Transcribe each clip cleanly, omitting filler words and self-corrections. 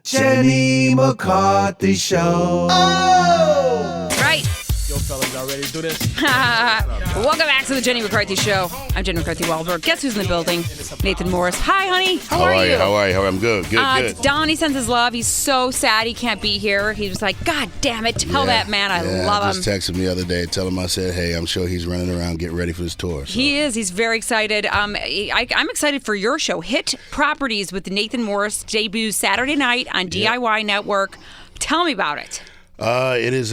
Jenny McCarthy Show. Oh! Right. Yo, fellas, y'all ready to do this? Welcome back to the Jenny McCarthy Show. I'm Jenny McCarthy Wahlberg. Guess who's in the building? Nathan Morris. Hi, honey. How are you? How are you? I'm good. Good. Donnie sends his love. He's so sad he can't be here. He was like, God damn it. Tell that man I love him. Just texted me the other day. Tell him I said, hey, I'm sure he's running around getting ready for his tour. So. He is. He's very excited. I'm excited for your show. Hit Properties with Nathan Morris debuts Saturday night on DIY Network. Tell me about it. It's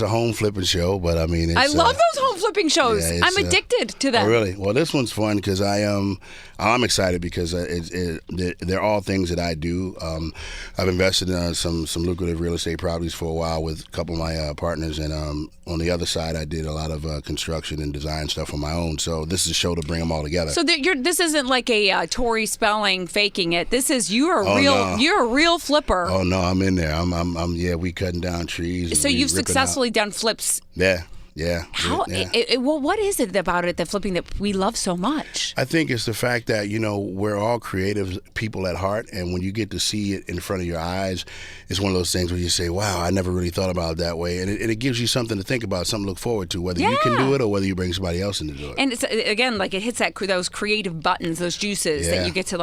a home flipping show, but I mean, I love those home flipping shows. Yeah, I'm addicted to them. Oh, really? Well, this one's fun because I'm excited because they're all things that I do. I've invested in some lucrative real estate properties for a while with a couple of my partners, and on the other side, I did a lot of construction and design stuff on my own. So this is a show to bring them all together. So this isn't like a Tori Spelling faking it. This is you're a real flipper. Oh no, I'm in there. We cutting down trees. So you've successfully done flips. Yeah. How? Yeah. Well, what is it about it, the flipping, that we love so much? I think it's the fact that, we're all creative people at heart, and when you get to see it in front of your eyes, it's one of those things where you say, wow, I never really thought about it that way. And it gives you something to think about, something to look forward to, whether you can do it or whether you bring somebody else in to do it. And it's, again, like it hits those creative buttons, those juices that you get to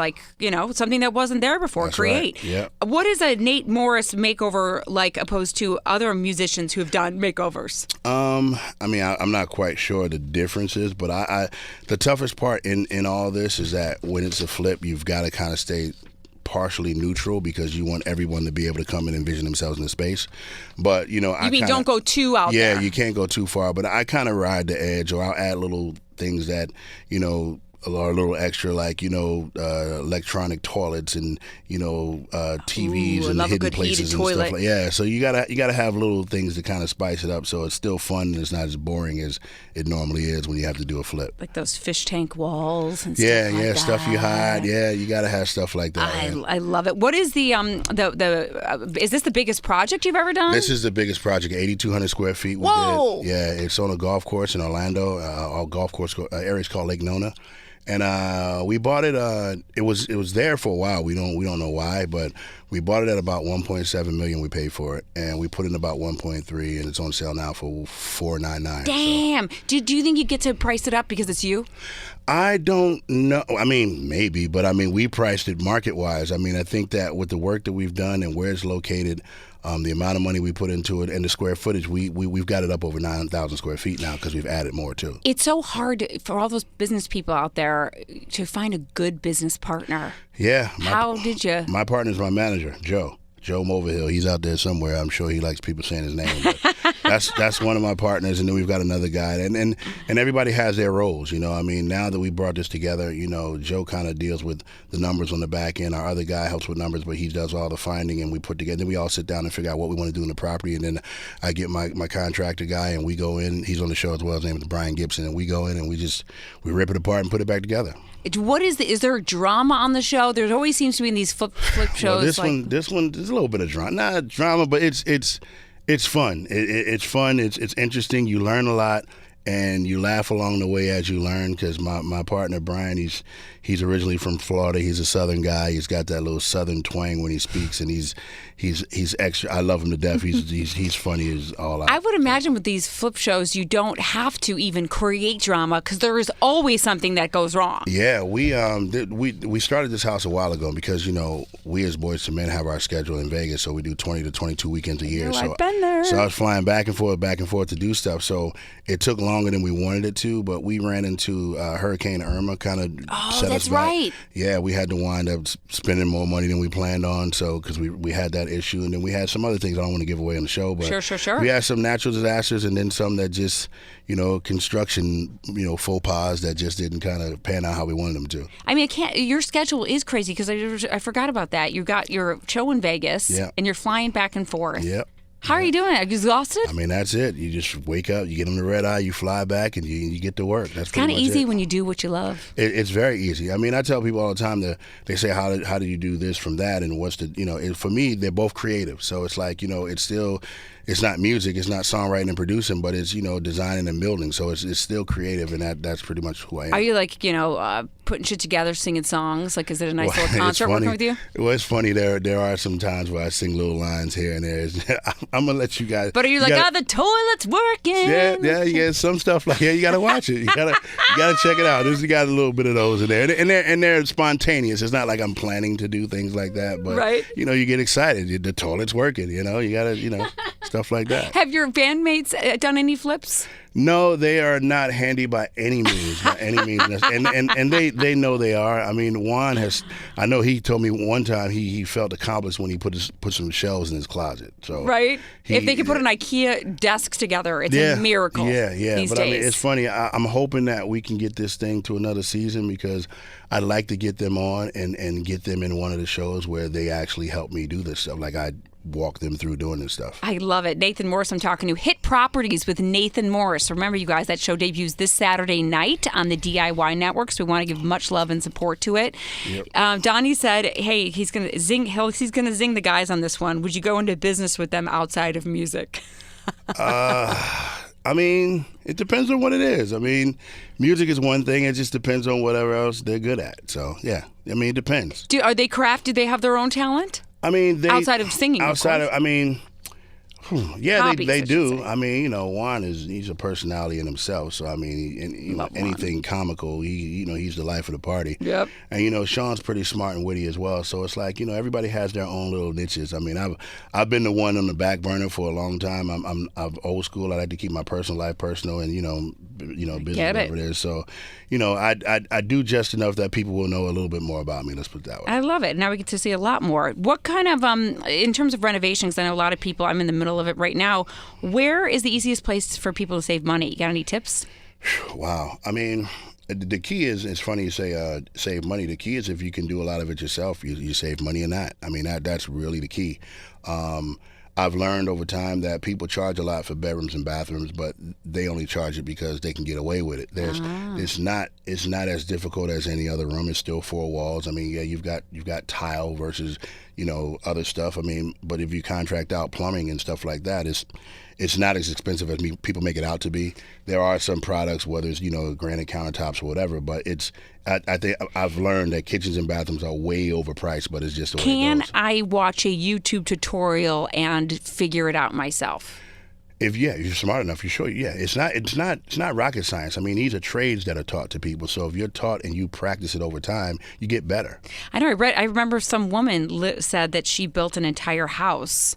something that wasn't there before, That's create. Right. Yeah. What is a Nate Morris makeover like opposed to other musicians who have done makeovers? I'm not quite sure the differences, but the toughest part in all this is that when it's a flip, you've got to kind of stay partially neutral because you want everyone to be able to come and envision themselves in the space. But, don't go too out there. Yeah, you can't go too far, but I kind of ride the edge, or I'll add little things that, are a little extra, like, electronic toilets and, TVs and hidden places and stuff like that. So you gotta have little things to kind of spice it up so it's still fun and it's not as boring as it normally is when you have to do a flip. Like those fish tank walls and stuff like that. Stuff you hide. Yeah, you gotta have stuff like that. I love it. What is the is this the biggest project you've ever done? This is the biggest project, 8,200 square feet. Whoa! Yeah, it's on a golf course in Orlando. Our golf course area is called Lake Nona. And we bought it. It was there for a while. We don't know why, but we bought it at about $1.7 million. We paid for it, and we put in about $1.3, and it's on sale now for $499. Damn! So. Do you think you get to price it up because it's you? I don't know. I mean, maybe, but we priced it market wise. I think that with the work that we've done and where it's located. The amount of money we put into it and the square footage, we've got it up over 9,000 square feet now because we've added more too. It's so hard for all those business people out there to find a good business partner. Yeah. How did you? My partner's my manager, Joe Moverhill. He's out there somewhere. I'm sure he likes people saying his name. But that's one of my partners, and then we've got another guy, and everybody has their roles. Now that we brought this together, Joe kind of deals with the numbers on the back end. Our other guy helps with numbers, but he does all the finding, and we put together. Then we all sit down and figure out what we want to do in the property, and then I get my contractor guy, and we go in. He's on the show as well. His name is Brian Gibson, and we go in and we rip it apart and put it back together. What is there drama on the show? There always seems to be in these flip shows. Well, this one, there's a little bit of drama. Not drama, but it's fun. It's fun. It's interesting. You learn a lot, and you laugh along the way as you learn. Because my partner Brian, he's originally from Florida. He's a Southern guy. He's got that little Southern twang when he speaks, and he's extra. I love him to death. He's funny as all out. I would imagine with these flip shows, you don't have to even create drama because there is always something that goes wrong. Yeah, we started this house a while ago because we as Boyz II Men have our schedule in Vegas, so we do 20 to 22 weekends a year. I've been there. So I was flying back and forth to do stuff. So it took longer than we wanted it to, but we ran into Hurricane Irma, kind of set us back. That's right. Yeah, we had to wind up spending more money than we planned on, so because we had that issue, and then we had some other things I don't want to give away on the show, but sure. We had some natural disasters, and then some that just construction faux pas that just didn't kind of pan out how we wanted them to. Your schedule is crazy because I forgot about that. You got your show in Vegas, and you're flying back and forth. Yep. How are you doing? Are you exhausted? That's it. You just wake up, you get on the red eye, you fly back, and you get to work. That's kind of easy when you do what you love. It's very easy. I tell people all the time that they say, how do you do this from that, and what's the for me, they're both creative. So it's like it's still. It's not music, it's not songwriting and producing, but it's designing and building. So it's still creative, and that's pretty much who I am. Are you like putting shit together, singing songs? Like, is it a nice Well, little concert working with you? Well, it's funny. There are some times where I sing little lines here and there. I'm gonna let you guys. But are you like, the toilet's working? Yeah. Some stuff like you gotta watch it. You gotta check it out. There's got a little bit of those in there, and they're spontaneous. It's not like I'm planning to do things like that, but right. You get excited. The toilet's working. You gotta stuff like that. Have your bandmates done any flips? No, they are not handy by any means. And they know they are. I mean, Juan I know he told me one time he felt accomplished when he put some shelves in his closet. So right. If they could put an IKEA desk together, it's a miracle. Yeah. These but days. I mean, it's funny. I'm hoping that we can get this thing to another season because I'd like to get them on and get them in one of the shows where they actually help me do this stuff. Like I walk them through doing this stuff. I love it. Nathan Morris, I'm talking to. Hit Properties with Nathan Morris. Remember, you guys, that show debuts this Saturday night on the DIY network, so we want to give much love and support to it. Yep. Donnie said, hey, he's going to zing the guys on this one. Would you go into business with them outside of music? I mean, it depends on what it is. I mean, music is one thing. It just depends on whatever else they're good at. So, yeah. I mean, it depends. Are they craft? Do they have their own talent? I mean, outside of singing, yeah, hobbies, they do. I mean, Juan he's a personality in himself. So I mean, anything comical, he's the life of the party. Yep. And Sean's pretty smart and witty as well. So it's like everybody has their own little niches. I mean, I've been the one on the back burner for a long time. I'm old school. I like to keep my personal life personal and business whatever it is. So I do just enough that people will know a little bit more about me. Let's put it that way. I love it. Now we get to see a lot more. What kind of in terms of renovations? I know a lot of people. I'm in the middle of it right now. Where is the easiest place for people to save money? You got any tips? Wow. I mean, the key is, it's funny you say save money. The key is if you can do a lot of it yourself, you save money in that. I mean, that's really the key. I've learned over time that people charge a lot for bedrooms and bathrooms, but they only charge it because they can get away with it. It's not as difficult as any other room. It's still four walls. I mean, yeah, you've got tile versus other stuff. I mean, but if you contract out plumbing and stuff like that, it's not as expensive as people make it out to be. There are some products, whether it's granite countertops or whatever, but I think I've learned that kitchens and bathrooms are way overpriced, but it's just the way it goes. Can I watch a YouTube tutorial and figure it out myself? If you're smart enough, you sure. Yeah, it's not rocket science. I mean, these are trades that are taught to people. So if you're taught and you practice it over time, you get better. I know. I remember some woman said that she built an entire house.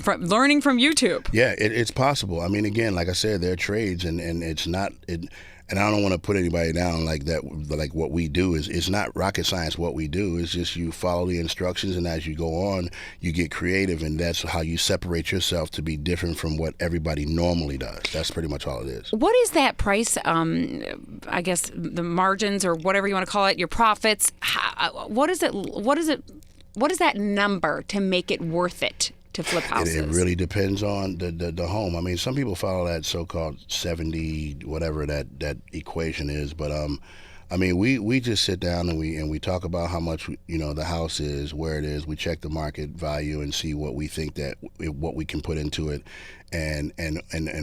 From learning from YouTube. Yeah, it's possible. I mean, again, like I said, they're trades, and it's not. And I don't want to put anybody down like that. Like what we do it's not rocket science. What we do is just you follow the instructions, and as you go on, you get creative, and that's how you separate yourself to be different from what everybody normally does. That's pretty much all it is. What is that price? I guess the margins or whatever you want to call it, your profits. What is it? What is that number to make it worth it? To flip houses. It really depends on the home. I mean, some people follow that so-called 70 whatever that equation is, but I mean, we just sit down and we talk about how much the house is, where it is. We check the market value and see what we think what we can put into it, and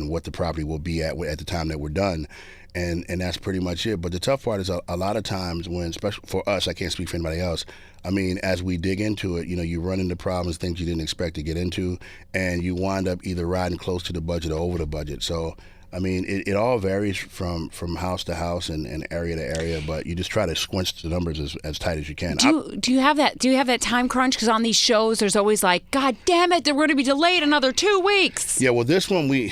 what the property will be at the time that we're done. And that's pretty much it. But the tough part is a lot of times when, especially for us, I can't speak for anybody else, I mean, as we dig into it, you run into problems, things you didn't expect to get into, and you wind up either riding close to the budget or over the budget. So, I mean, it all varies from house to house and area to area, but you just try to squinch the numbers as tight as you can. Do you have that time crunch? Because on these shows, there's always like, God damn it, they're going to be delayed another 2 weeks. Yeah, well, this one we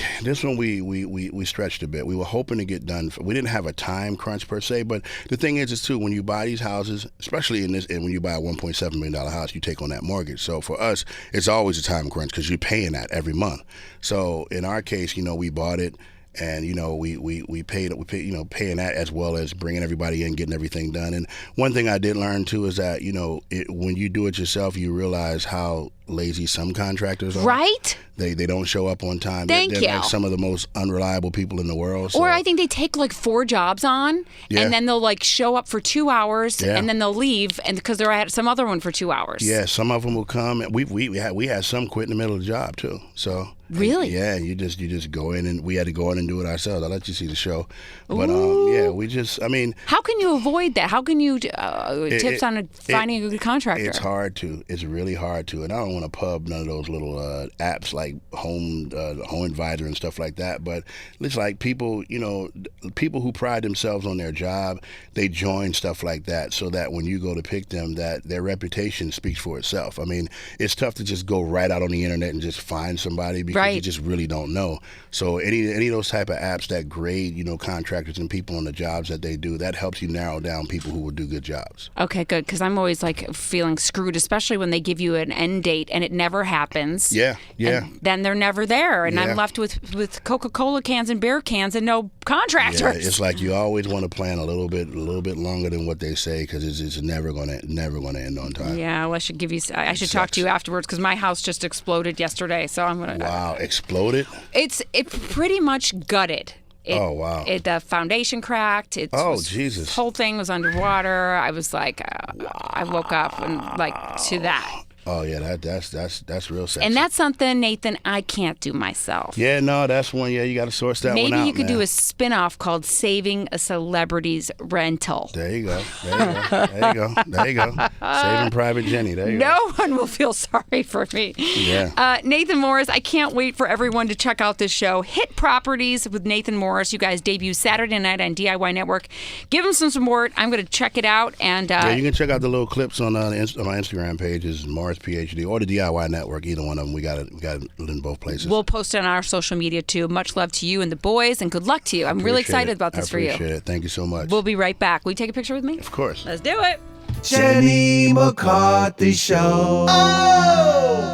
stretched a bit. We were hoping to get done. We didn't have a time crunch per se, but the thing is too, when you buy these houses, especially and when you buy a $1.7 million house, you take on that mortgage. So for us, it's always a time crunch because you're paying that every month. So in our case, we bought it. And we paid paying that as well as bringing everybody in, getting everything done. And one thing I did learn too is that when you do it yourself, you realize how lazy some contractors are. Right? They don't show up on time. They're like some of the most unreliable people in the world. So. Or I think they take like 4 jobs on, and then they'll like show up for 2 hours, and then they'll leave, and because they're at some other one for 2 hours. Yeah, some of them will come. And we had some quit in the middle of the job too. So. Really? Yeah, you just go in, and we had to go in and do it ourselves. I'll let you see the show. But yeah, how can you avoid that? How can you tips on finding a good contractor? It's hard to. It's really hard to. And I don't want to pub none of those little apps like Home Advisor and stuff like that. But it's like people, people who pride themselves on their job, they join stuff like that so that when you go to pick them, that their reputation speaks for itself. I mean, it's tough to just go right out on the internet and just find somebody because you just really don't know. So any of those type of apps that grade, contractors and people on the jobs that they do, that helps you narrow down people who will do good jobs. Okay, good, because I'm always like feeling screwed, especially when they give you an end date and it never happens. Yeah. And then they're never there, and I'm left with Coca-Cola cans and beer cans and no contractors. Yeah, it's like you always want to plan a little bit longer than what they say because it's never gonna end on time. Yeah, well, I should talk to you afterwards because my house just exploded yesterday, so I'm gonna. Wow, exploded? It pretty much gutted. Oh, wow. The foundation cracked. Jesus. The whole thing was underwater. I was like, I woke up and to that. Oh yeah, that's real sexy. And that's something, Nathan, I can't do myself. Yeah, no, that's one. Yeah, you got to source that one out. Maybe you could do a spin-off called Saving a Celebrity's Rental. There you go. Saving Private Jenny. There you go. No one will feel sorry for me. Yeah. Nathan Morris, I can't wait for everyone to check out this show. Hit Properties with Nathan Morris. You guys debut Saturday night on DIY Network. Give him some support. I'm going to check it out. And you can check out the little clips on my Instagram pages, Morris PhD, or the DIY Network. Either one of them. We got it in both places. We'll post it on our social media too. Much love to you and the boys, and good luck to you. I'm really excited about this for you. I appreciate it. Thank you so much. We'll be right back. Will you take a picture with me? Of course. Let's do it. Jenny McCarthy Show. Oh!